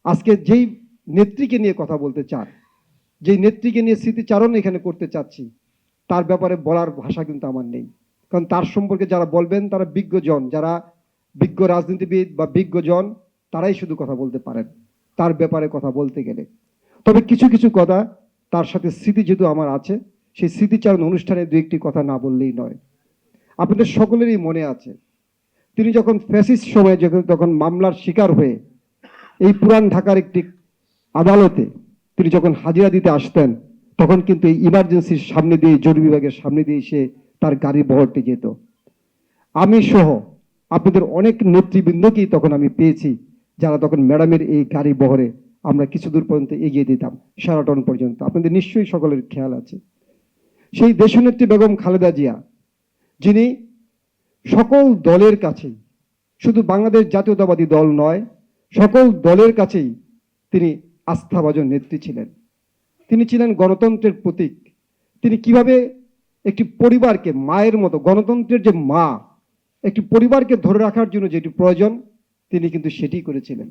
আজকে যেই নেত্রীকে নিয়ে কথা বলতে চান, যেই নেত্রীকে নিয়ে স্মৃতিচারণ এখানে করতে চাচ্ছি, তার ব্যাপারে বলার ভাষা কিন্তু আমার নেই। কারণ তার সম্পর্কে যারা বলবেন তারা বিজ্ঞজন, যারা বিজ্ঞ রাজনীতিবিদ বা বিজ্ঞজন, তারাই শুধু কথা বলতে পারেন তার ব্যাপারে কথা বলতে গেলে। তবে কিছু কিছু কথা, তার সাথে স্মৃতি যেহেতু আমার আছে, সেই স্মৃতিচারণ অনুষ্ঠানে দু একটি কথা না বললেই নয়। আপনাদের সকলেরই মনে আছে, তিনি যখন ফ্যাসিস্ট সময়ে যখন মামলার শিকার হয়ে এই পুরান ঢাকার একটি আদালতে তিনি যখন হাজিরা দিতে আসতেন, তখন কিন্তু এই ইমার্জেন্সির সামনে দিয়ে, জরুরি বিভাগের সামনে দিয়ে সে তার গাড়ি বহরটি যেত। আমি সহ আপনাদের অনেক নেতৃবৃন্দকেই তখন আমি পেয়েছি, যারা তখন ম্যাডামের এই গাড়ি বহরে আমরা কিছু দূর পর্যন্ত এগিয়ে দিতাম, শেরাটন পর্যন্ত। আপনাদের নিশ্চয়ই সকলের খেয়াল আছে। সেই দেশনেত্রী বেগম খালেদা জিয়া, যিনি সকল দলের কাছেই, শুধু বাংলাদেশ জাতীয়তাবাদী দল নয়, সকল দলের কাছেই তিনি আস্থাভাজন নেত্রী ছিলেন। তিনি ছিলেন গণতন্ত্রের প্রতীক। তিনি কিভাবে একটি পরিবারকে মায়ের মতো, গণতন্ত্রের যে মা, একটি পরিবারকে ধরে রাখার জন্য যেটি প্রয়োজন, তিনি কিন্তু সেটি করেছিলেন।